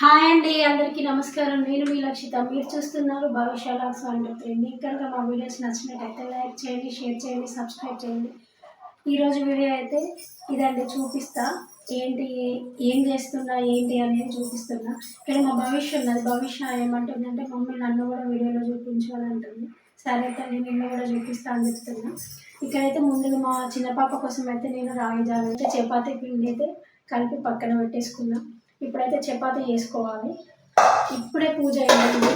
Hi అండి, అందరికీ నమస్కారం. నేను మీ లక్షిత. మీరు చూస్తున్నారు భవిష్య లాగ్స్ 123. మీకు కనుక మా వీడియోస్ నచ్చినట్టయితే లైక్ చేయండి, షేర్ చేయండి, సబ్స్క్రైబ్ చేయండి. ఈరోజు వీడియో అయితే ఇదండి, చూపిస్తా ఏంటి ఏం చేస్తున్నా ఏంటి అనేది చూపిస్తున్నా. ఇక్కడ మా భవిష్య ఉన్నది. భవిష్య ఏమంటుందంటే మమ్మీ నన్ను కూడా వీడియోలో చూపించాలని అంటుంది. సరే అయితే నేను నిన్ను కూడా చూపిస్తా అని చెప్తున్నా. ఇక్కడైతే ముందుగా మా చిన్న పాప కోసం అయితే నేను రాగి జావ అయితే చపాతీ పిండి అయితే కలిపి పక్కన పెట్టేసుకున్నా. ఇప్పుడైతే చపాతీ చేసుకోవాలి. ఇప్పుడే పూజ అయిందండి.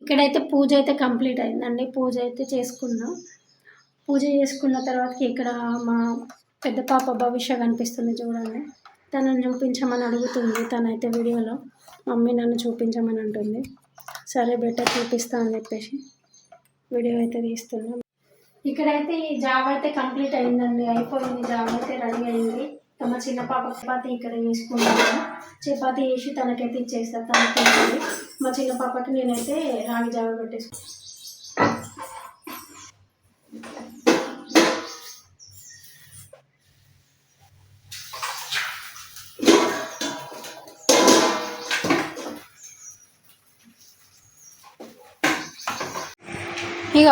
ఇక్కడైతే పూజ అయితే కంప్లీట్ అయిందండి. పూజ అయితే చేసుకున్నాం. పూజ చేసుకున్న తర్వాతకి ఇక్కడ మా పెద్ద పాప భవిష్య కనిపిస్తుంది చూడండి. తనను చూపించమని అడుగుతుంది. తనైతే వీడియోలో మమ్మీ నన్ను చూపించమని అంటుంది. సరే బెటర్ చూపిస్తా అని చెప్పేసి వీడియో అయితే తీస్తున్నాం. ఇక్కడైతే ఈ జాబ్ అయితే కంప్లీట్ అయిందండి. అయిపోయింది, జాబ్ అయితే రెడీ అయింది. మా చిన్న పాప చపాతీ ఇక్కడ వేసుకున్నాను. చపాతీ వేసి తనకైతే ఇచ్చేస్తాను. తనకి మా చిన్న పాపకి నేనైతే రాగి జావ పెట్టేసుకున్నాను. ఇక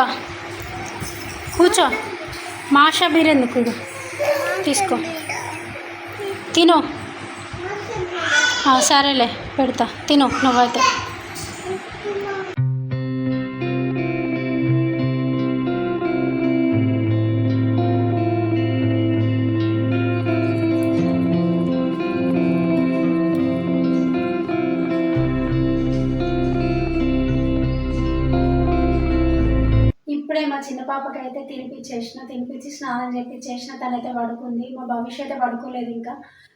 కూర్చో, మాషా బీరెందుకు, ఇక తీసుకో తిను. సరేలే పెడతా, తిను నువ్వైతే. ఇప్పుడే మా చిన్న పాపకి అయితే తినిపించి స్నానం చేపించేసిన. తనైతే పడుకుంది. మా భవిష్య అయితే పడుకోలేదు ఇంకా.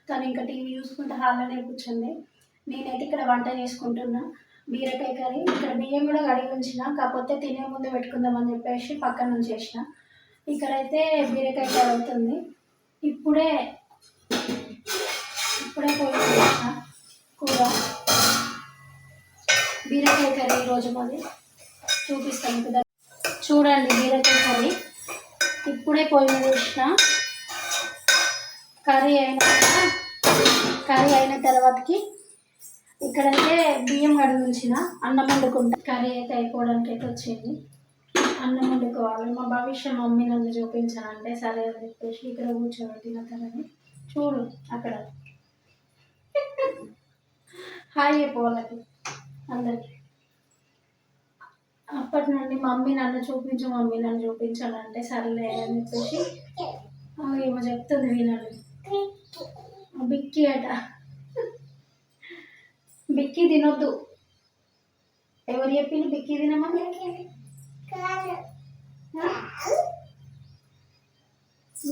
తను ఇంకా టీవీ చూసుకుంటూ హాల్లోనే కూర్చుంది. నేనైతే ఇక్కడ వంట చేసుకుంటున్నా. బీరకాయ కర్రీ. ఇక్కడ బియ్యం కూడా కడిగి ఉంచిన, కాకపోతే తినే ముందు పెట్టుకుందామని చెప్పేసి పక్కన నుంచి చేసిన. ఇక్కడైతే బీరకాయ కర్రీ అవుతుంది. ఇప్పుడే పోయి చేసిన కూర. బీరకాయ కర్రీ ఈరోజు మాది చూపిస్తాను కదా. చూడండి, బీరకాయ కర్రీ ఇప్పుడే పొయ్యి మీద వేసిన. కర్రీ అయిన తర్వాతకి ఇక్కడైతే బియ్యం కడిగించిన, అన్నం వండుకుంటా. కర్రీ అయితే అయిపోవడానికి అయితే వచ్చింది. అన్నం వండుకోవాలి. మా భవిష్య మమ్మీ నన్ను చూపించానంటే సరే అని చెప్పేసి ఇక్కడ కూర్చోబెట్టిన. తనని చూడు అక్కడ. హాయ్ చెప్పవాళ్ళకి అందరికి. అప్పటి నుండి మమ్మీ నన్ను చూపించాలంటే సర్లే అని చెప్పేసి ఏమో చెప్తుంది వినండి. బిక్కి అట. బిక్కి తినొద్దు. ఎవరు చెప్పింది బిక్కి తినమని?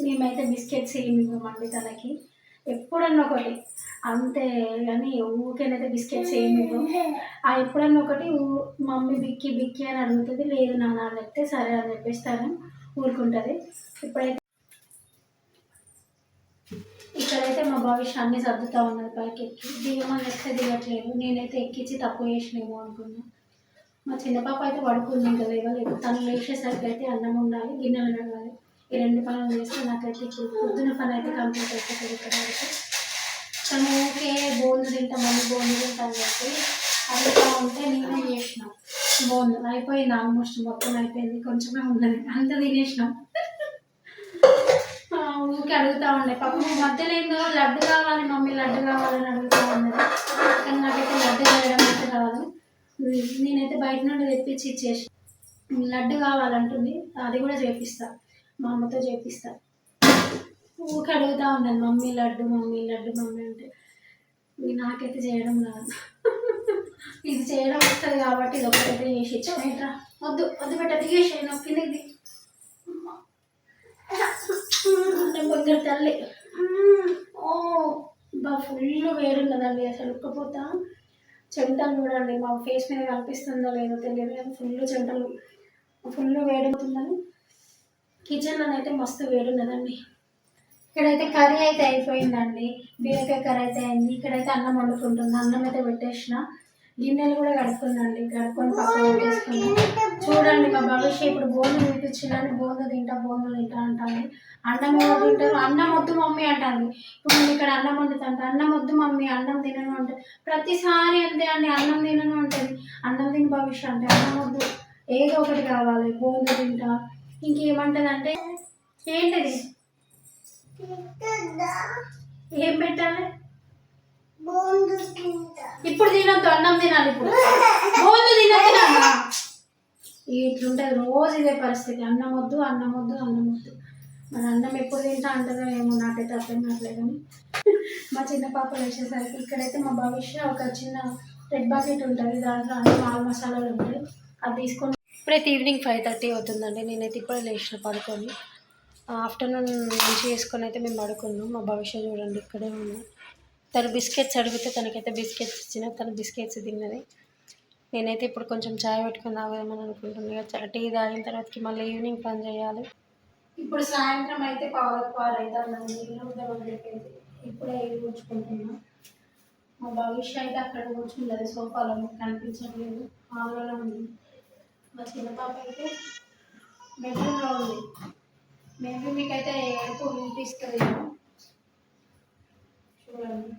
మేమైతే బిస్కెట్స్ ఏమి ఇవ్వమండి తనకి. ఎప్పుడన్నా ఒకటి అంతే, కానీ ఊరికేనైతే బిస్కెట్స్ ఏమి ఇవ్వం. ఎప్పుడన్నా ఒకటి మమ్మీ బిక్కి బిక్కి అని అడుగుతుంది. లేదు నాన్న అని చెప్తే సరే అని చెప్పేస్తాను, ఊరుకుంటుంది. ఇక్కడైతే మా భవిష్య అన్ని సర్దుతూ ఉన్నది పైకి ఎక్కి. దిగమని ఎక్కితే దిగట్లేదు. నేనైతే ఎక్కించి తక్కువ చేసినేమో అనుకున్నా. మా చిన్న పాప అయితే పడుకుంది, ఇంకా లేవలేదు. తను లేచేసరికి అయితే అన్నం ఉండాలి, గిన్నెలు నడవాలి. ఈ రెండు పనులు చేస్తే నాకైతే పొద్దున పని అయితే కంప్లీట్ అయిపోతుంది. ఇక్కడ అయితే తను ఓకే బోన్లు తింటా అని చెప్పి అడుగుతూ ఉంటే నేనే చేసినాం. బోన్లు అయిపోయింది, ఆల్మోస్ట్ మొత్తం అయిపోయింది. కొంచెమే ఉన్నది, అంత తినేసినాం. ఊరికి అడుగుతూ ఉండే పాపం. మధ్యలో ఏందో లడ్డు కావాలి మమ్మీ, లడ్డు కావాలని అడుగుతూ ఉన్నది. కానీ నాకైతే లడ్డు చేయడం అయితే రాదు. నేనైతే బయట నుండి తెప్పించి ఇచ్చేసి. లడ్డు కావాలంటుంది, అది కూడా చేపిస్తా, మా అమ్మతో చేపిస్తా. ఊరికి అడుగుతూ ఉన్నాను మమ్మీ లడ్డు అంటే. నాకైతే చేయడం రాదు. ఇది చేయడం వస్తుంది కాబట్టి ఇది ఒకటైతే చేసి ఇచ్చేట్రా. వద్దు పెట్ట దిగేసి కిందకి దగ్గర తల్లి. ఫుల్ వేడున్నదండి అసలు. ఉక్కపోతా చెమటలు చూడండి, మా ఫేస్ మీద కనిపిస్తుందో లేదో తెలియదు కానీ ఫుల్ వేడుతుందని. కిచెన్లోనైతే మస్తు వేడున్నదండి. ఇక్కడైతే కర్రీ అయితే అయిపోయిందండి. బీరకాయ కర్రీ అయితే అయింది. ఇక్కడైతే అన్నం వండుకుంటుంది. అన్నం అయితే పెట్టేసిన. గిన్నెలు కూడా కడుక్కున్నాండి, కడుక్కొని పక్కన పెట్టేసుకున్నాను. చూడండి మా భవిష్య ఇప్పుడు బోందు తినిపించిందని బోందు తింటా అంటాను. అన్నం ఎవరు తింటారు? అన్నం వద్దు మమ్మీ అంటాను. ఇప్పుడు నేను ఇక్కడ అన్నం వండుతాను, అన్నం వద్దు మమ్మీ అన్నం తినను అంటే ప్రతిసారి అంతే అండి, అన్నం తినను ఉంటుంది. అన్నం తిని భవిష్య అంటే అన్నం వద్దు, ఏదో ఒకటి కావాలి, బోందు తింటా. ఇంకేమంటుంది అంటే ఏంటిది, ఏం పెట్టాలి, ఇప్పుడు తినొద్దు అన్నం తినాలి, ఇప్పుడు బోందు తినొద్దు. ఇట్లుంటుంది రోజు ఇదే పరిస్థితి, అన్నం వద్దు అన్నం వద్దు అన్నం వద్దు. మన అన్నం ఎప్పుడు తింటా అంటారో ఏమో, నాకైతే అర్థం కావట్లేదు. కానీ మా చిన్న పాప వేసేసరికి ఇక్కడైతే మా భవిష్య ఒక చిన్న రెడ్ బకెట్ ఉంటుంది, దాంట్లో అన్ని ఆల్ మసాలాలు ఉంటాయి, అది తీసుకొని ఇప్పుడైతే ఈవినింగ్ 5:30 అవుతుందండి. నేనైతే ఇప్పుడే లేచిన పడుకొని, ఆఫ్టర్నూన్ లంచ్ చేసుకొని అయితే మేము పడుకున్నాం. మా భవిష్య చూడండి ఇక్కడే ఉంది. తను బిస్కెట్స్ అడిగితే తనకైతే బిస్కెట్స్ ఇచ్చిన, తను బిస్కెట్స్ తిన్నది. నేనైతే ఇప్పుడు కొంచెం చాయ్ పెట్టుకుని తాగుదామని అనుకుంటున్నాను. టీ తాగిన తర్వాతకి మళ్ళీ ఈవినింగ్ పని చేయాలి. ఇప్పుడు సాయంత్రం అయితే పాలు అవుతుందండి, చెప్పేది ఇప్పుడే కూర్చుకుంటున్నాను. మా భవిష్య అయితే అక్కడ కూర్చుంటుంది సోఫాలో, కనిపించట్లేదు, హాల్లోనే ఉంది. మా చిన్న పాప అయితే బెడ్రూమ్లో ఉంది. మేబీ మీకైతే ఎప్పుడు వినిపిస్తుంది చూడండి.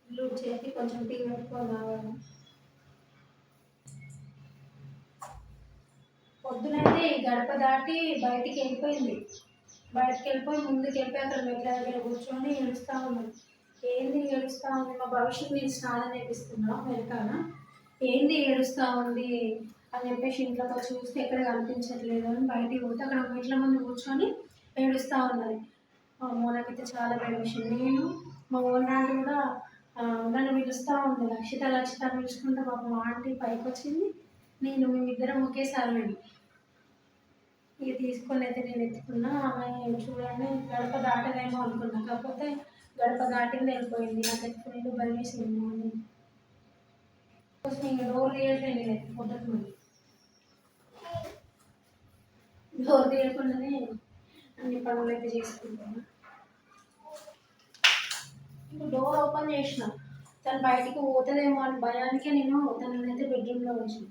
ఇల్లు చేసి కొంచెం టీ పెట్టుకొని తాగాను. పొద్దునైతే గడప దాటి బయటికి వెళ్ళిపోయింది, ముందుకు వెళ్ళిపోయి అక్కడ మెట్ల దగ్గర కూర్చొని ఏడుస్తూ ఉంది. ఏంది ఏడుస్తూ ఉంది, మా భవిష్యత్తు నేను స్నానం చేపిస్తున్నా వెనకాల, ఏంది ఏడుస్తూ ఉంది అని చెప్పేసి ఇంట్లోకి చూస్తే ఎక్కడ కనిపించట్లేదు అని బయటికి పోతే అక్కడ మెట్ల ముందు కూర్చొని ఏడుస్తూ ఉన్నది. అమ్మో నాకైతే చాలా భయం వేసింది. నేను మా ఓనర్ కూడా నన్ను పిలుస్తూ ఉంది, లక్షిత పిలుచుకుంటే పాపం ఆంటీ పైకి వచ్చింది, మేమిద్దరం ఒకేసారి వెళ్ళి ఇక తీసుకొని అయితే నేను ఎత్తుకున్నా. ఆమె చూడండి గడప దాటదేమో అనుకున్నా, కాకపోతే గడప దాటింది వెళ్ళిపోయింది. నాకైతే ఫుల్ భయం వేసింది. ఇంకా డోర్ తీయట్లేదు, నేను పొద్దుకు మళ్ళీ డోర్ తీయకుండానే అన్ని పనులు అయితే చేసుకుంటాను. ఇప్పుడు డోర్ ఓపెన్ చేసిన, తను బయటికి పోతుందేమో అని భయానికే నేను తననైతే బెడ్రూమ్లో ఉంచిన.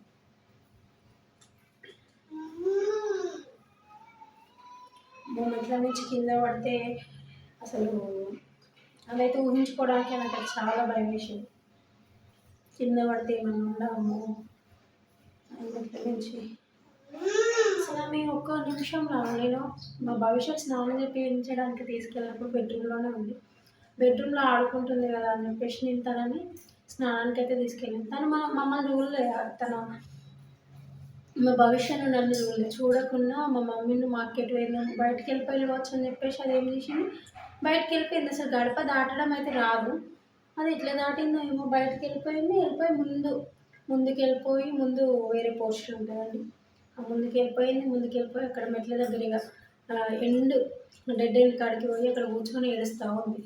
మెట్ల నుంచి కింద పడితే అసలు అదైతే ఊహించుకోవడానికి నాకు చాలా భయం వేసింది. కింద పడితే ఏమన్నా ఉండము మెట్ల నుంచి. అసలు మేము ఒక్క నిమిషంలో నేను మా భవిష్యత్ స్నానం చేయించడానికి తీసుకెళ్ళినప్పుడు బెడ్రూమ్లోనే ఉంది, బెడ్రూమ్లో ఆడుకుంటుంది కదా అని చెప్పేసి నేను తనని స్నానానికి అయితే తీసుకెళ్ళాను. తను మమ్మల్ని చూడలేదు, మా భవిష్యత్తు నన్ను చూడకుండా మా మమ్మీని మార్కెట్ వెళ్ళాం, బయటకు వెళ్ళిపోవచ్చు అని చెప్పేసి అది ఏం చేసింది, బయటకు వెళ్ళిపోయింది. అసలు గడప దాటడం అయితే రాదు, అది ఎట్లా దాటిందో ఏమో, బయటకు వెళ్ళిపోయి ముందుకు వెళ్ళిపోయి ముందు వేరే పోస్టర్ ఉంటుందండి, ముందుకు వెళ్ళిపోయి అక్కడ మెట్ల దగ్గరగా డెడ్ ఎండ్ కాడికి పోయి అక్కడ కూర్చొని ఏడుస్తూ ఉంది.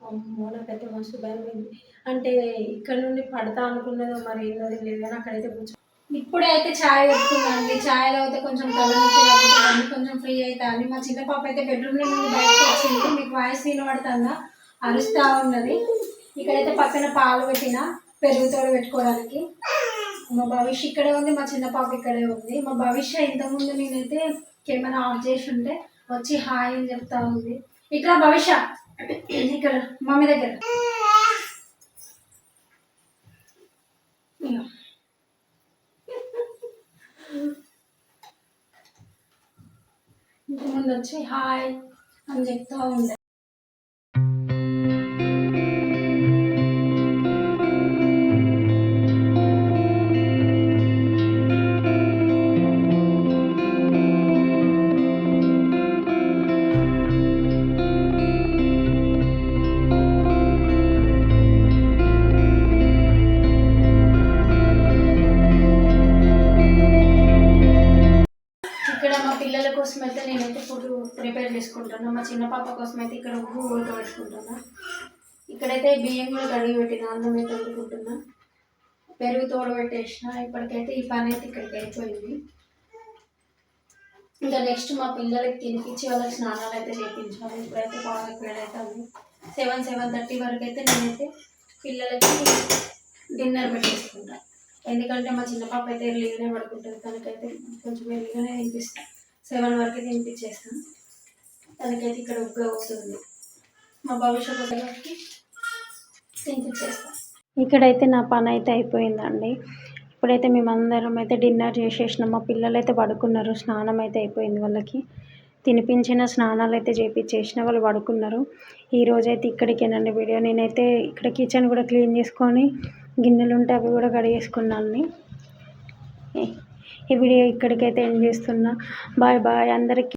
అమ్మో నాకైతే మస్తు భయం అయింది. అంటే ఇక్కడ నుండి పడతా అనుకున్నదో మరి ఏదో లేదు కానీ అక్కడైతే కూర్చొని ఇప్పుడే అయితే ఛాయ్ పెట్టుకున్నాండి. ఛాయ్లో అయితే కొంచెం తలనొప్పి తగ్గుతుంది, కొంచెం ఫ్రీ అవుతుంది. మా చిన్న పాప అయితే బెడ్రూమ్లో నుండి బయటకు వచ్చింది, మీకు వాయిస్ వినబడుతుందా, అరుస్తూ ఉన్నది. ఇక్కడైతే పక్కన పాలు పెట్టిన పెరుగుతోడు పెట్టుకోవడానికి. మా భవిష్య ఇక్కడే ఉంది, మా చిన్న పాప ఇక్కడే ఉంది. మా భవిష్య ఇంతకుముందు నేనైతే కెమెరా ఆఫ్ చేసి ఉంటే వచ్చి హాయ్ అని చెప్తా ఉంది. ఇక్కడ భవిష్య ఇక్కడ మమ్మీ దగ్గర ఇంతకుముందు వచ్చి హాయ్ అని చెప్తా ఉంది. పిల్లల కోసం అయితే నేనైతే ఫుడ్ ప్రిపేర్ చేసుకుంటాను. మా చిన్న పాప కోసం అయితే ఇక్కడ ఉప్పు ఉడకబెట్టుకుంటున్నా. ఇక్కడైతే బియ్యం కూడా కడిగి పెట్టిన, అన్నం అయితే వండుకుంటున్నా, పెరుగు తోడబెట్టేసిన. ఇప్పటికైతే ఈ పని అయితే ఇక్కడికి అయిపోయింది. ఇంకా నెక్స్ట్ మా పిల్లలకి తినిపించి వాళ్ళకి స్నానాలు అయితే చేయించాలి. ఇప్పుడైతే బాగా వేడవుతుంది, 7-7:30 వరకు అయితే నేనైతే పిల్లలకి డిన్నర్ పెట్టేసుకుంటాను. ఎందుకంటే మా చిన్న పాప అయితే ఎర్లీగానే పడుకుంటుంది, తనకైతే కొంచెం ఎర్లీగానే తినిపిస్తాను. 7 వరకు తినిపించేస్తాను. తనకైతే ఇక్కడ ఉగ్గా అవుతుంది, మా భవిష్యత్తు తినిపించేస్తాను. ఇక్కడైతే నా పని అయితే అయిపోయిందండి. ఇప్పుడైతే మేమందరం అయితే డిన్నర్ చేసేసినాం. మా పిల్లలు అయితే పడుకున్నారు, స్నానం అయితే అయిపోయింది వాళ్ళకి, తినిపించిన స్నానాలు అయితే చేపించేసిన వాళ్ళు పడుకున్నారు. ఈరోజైతే ఇక్కడికేనండి వీడియో. నేనైతే ఇక్కడ కిచెన్ కూడా క్లీన్ చేసుకొని గిన్నెలు ఉంటే అవి కూడా కడిగేసుకున్నాను. ఈ వీడియో ఇక్కడికైతే ఎండ్ చేస్తున్నా. బాయ్ బాయ్ అందరికీ.